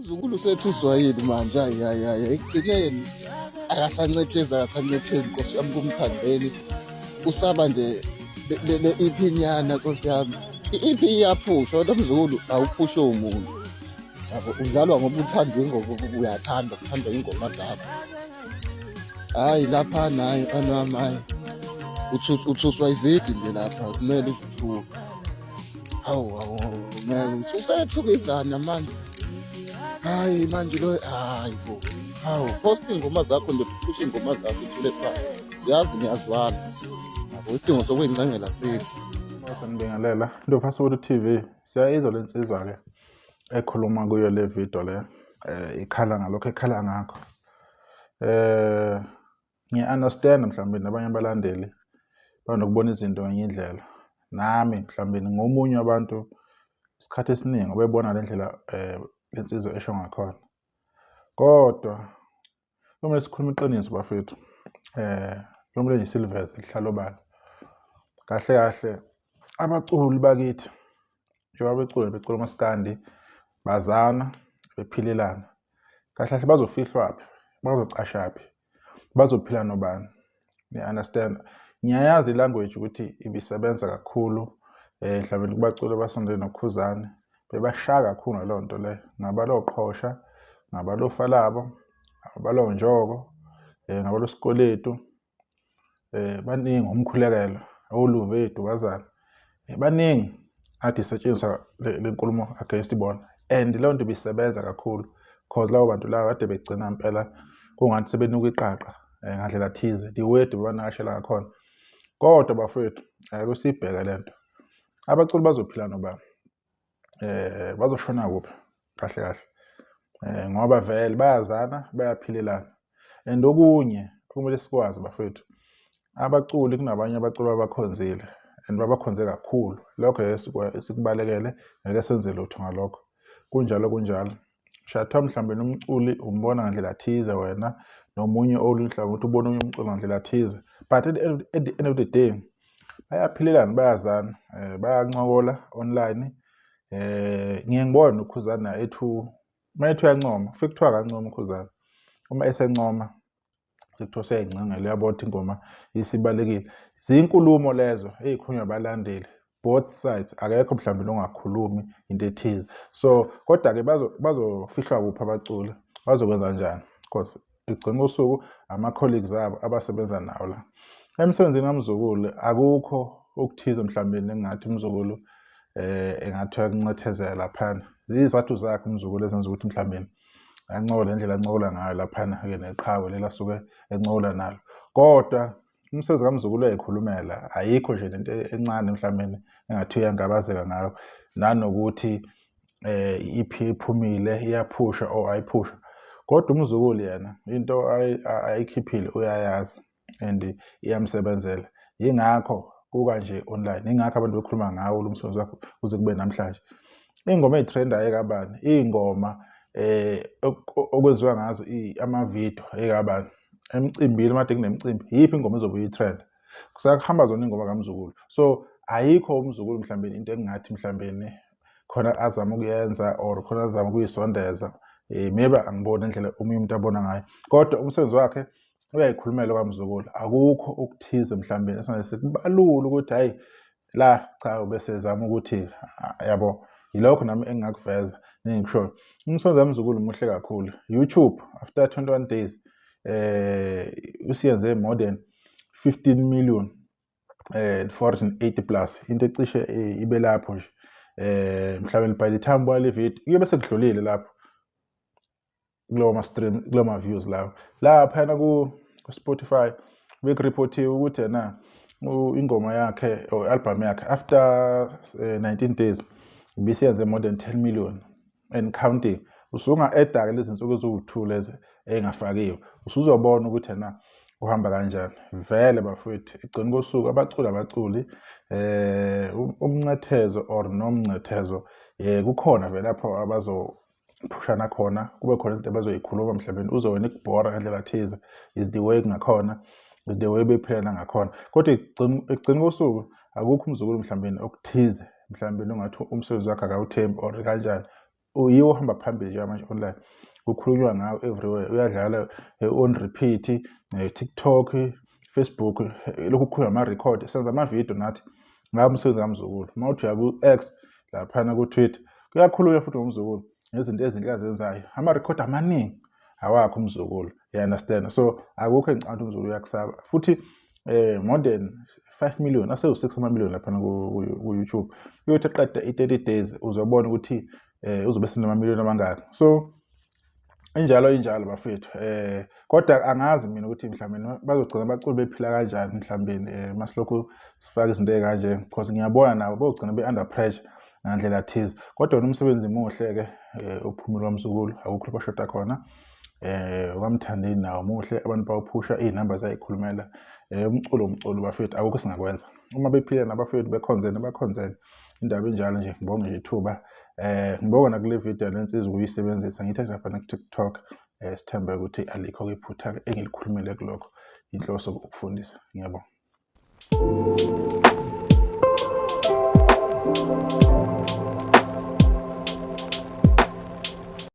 Uzukulu usethuswa yini manje? Hayi ekugcineni akasancethezi Nkosi yami kumthandeni. Usaba nje le EP nyana Nkosi yami. I-EP iyaphusha kodwa mzukulu awuphushwe umuntu. Yabo uzalwa ngoba uthandwa ingoma, kuthandwa ingoma zakho. Hayi lapha naye mfana wami hayi. Uthuswa izigi nje lapha kumele uzuthuke. Hawu ngeke usethukizana manje. Hayi manje hayi bo. Hawu post ingoma zakho nje phusha ingoma zakho uthule phansi. Siyazi ngiyazwala. Yabo idingo sokuyincengela sithi. Ngibingelela Ndovasulu TV siyayizwa lensizwa ke ekhuluma kuyo le video le ikhala ngalokho ekhala ngakho. Ngiya-understand mhlawumbe nabanye abalandeli banokubona izinto ngenye indlela. Nami mhlawumbe ngomunye abantu isikhathi esiningi obebona le ndlela lensizwa esho ngakhona. Kodwa kumele sikhulume iqiniso bafethu. Kumele nje siliveze lihlalo obala. Kahle kahle abaculi bakithi njengoba becula uMaskandi bazana bephilelana. Kahle kahle bazofihlwaphi, bazocashaphi, bazophila nobani. Ngiya-understand. Ngiyayazi ilanguage ukuthi ibisebenza kakhulu mhlawumbe kubaculi abasondele noKhuzani bebashaya kakhulu ngaleyo nto le. Ngabalo Qhosha, ngabalo Falabo, ngabalo Njoko, ngabalo Sikoletu, baningi umkhulekelo, oluvethu bazana. Baningi athi setshenziswa le nkulumo against ibona. And leyo nto ibisebenza kakhulu because labo bantu laba kade begcina impela kungathi sebenuka iqaqa ngandlela thize. The word banakashela ngakhona. Kodwa bafethu kusibheke lento. Abaculi bazophila nobani. Bazoshona kuphi kahle kahle. Ngoba vele bayazana bayaphilelana. And okunye kumele sikwazi bafethu. Abaculi kunabanye abaculi abakhonzile and babakhonze kakhulu. Lokho esikubalekele ngeke senze lutho ngalokho. Kunjalo. Shatha mhlambe nomculi umbona ngandlela thize wena nomunye mhlambe ukuthi ubona umunye umculi ngandlela thize. But at the end of the day bayaphilelana bayazana bayancokola online. Ngiye ngibone uKhuzani ethu mayethu uyancoma ufike kuthiwa kancoma uKhuzani. Uma esencoma sekuthiwa seyincengele uyabona ingoma isibalekile. Zinkulumo lezo ezikhulunywa abalandeli both sides. Akekho mhlambe longakhulumi into ethize. So kodwa ke bazofihlwa kuphi abaculi? Bazokwenza njani? Because igcina usuku ama colleagues abo abasebenza nawo la. Emsebenzini kamzukulu akukho okuthize mhlambe engathi umzukulu engathi uyakuncethezela laphana. Zizathu zakhe umzukulu ezenza ukuthi mhlambe ancola indlela ancola ngayo laphana ke neqhawe lelasuke encola nalo. Kodwa umsebenzi kamzukulu ekhulumela ayikho nje lento encane mhlambe engathi uyangabazeka ngayo. Nanokuthi iP iphumile iyaphusha or ayiphusha. Kodwa umzukulu yena into ayikhiphile uyayazi and iyamsebenzela. Ingakho kuka nje online. Ingakho abantu bekhuluma ngawo lo msebenzi wakho uze kube namhlanje. Ingoma ezitrendayo kabani? Ingoma okwenziwa ngazo ama-video ekabani? Emcimbini made kunemicimbi. Yiphi ingoma ezobuye itrend? Kusakuhamba zona ingoma kamzukulu. So ayikho umzukulu mhlambe into engathi mhlambe khona azama ukuyenza or khona azama ukuyisondeza. Maybe angiboni indlela omunye umuntu abona ngayo. Kodwa umsebenzi wakhe uyayikhulumela kwamzukulu. Akukho okuthize mhlambe esingaze sikubalula ukuthi hayi la cha bese ezama ukuthi yabo yilokho nami engakuveza nengisho. Umsebenzi kamzukulu muhle kakhulu. YouTube after 21 days usiyenze more than 15 million 480 plus into ecishe ibe lapho nje. Mhlawumbe by the time wale video kuyobe sekudlulile lapho kuloma stream kuloma views lawo lapha na ku Spotify bekureport ukuthi na ingoma yakhe or album yakhe after 19 days bisiyenze more than 10 million and counting. Usunga edda ke lezi insuku eziwu2 lezi engafakiwe. Usuzobona ukuthi na uhamba kanjani. Vele bafethu igcina kosuku abaculi umncethezo or nomncethezo kukhona vele lapho abazophushana khona. Kube khona into abazoyikhuluma mhlawumbe uzowena ikubhora ngandlela thize. Is the way ngakhona, is the way bephela ngakhona. Kodwa igcina kosuku akukho umzukulu mhlawumbe okuthize mhlawumbe ungathi umsebenzi wakhe akawuthembi or kanjani. uyiwo ohamba phambili njengamanje online. Kukhulunywa ngawo everywhere, uyadlala on repeat, TikTok, Facebook, lokhu kukhulunywa ama-record, senza amavidiyo nathi ngawo umsebenzi kamzukulu. Uma uthi uya ku-X laphana ku-Twitter, kuyakhulunywa futhi ngomzukulu ngezinto ezinhle azenzayo. Ama-record amaningi awakho umzukulu, you understand? So akukho engicabanga umzukulu uyakusaba futhi more than 5 million, asewu-6 million laphana ku-YouTube. Uyothi eqeda i-30 days uzobona ukuthi uzobe senamamiliyoni amangaki. So injalo bafethu. Kodwa angazi mina ukuthi mhlawumbe bazogcina abaculi bephila kanjani mhlawumbe masilokhu sifaka izinto ey'kanje, because ngiyabona nabo bogcina be-under pressure ngandlela thize. Kodwa wona umsebenzi muhle-ke uphumile wamzukulu, akukho bashoda khona. UkaMthandeni nawo muhle, abantu bawuphusha, iy'namba zayikhulumela. Umculo bafethu, akukho singakwenza. Uma bephila nabafethu bakhonzene. Indaba enjalo nje, ngibonge nje ithuba. Ngibonga nakule video lensizwa ukuyisebenzisa, ngithi lapha ku-TikTok. Sithembe ukuthi alikho iphutha engilikhulumile kulokho. Inhloso ukufundisa. Ngiyabonga.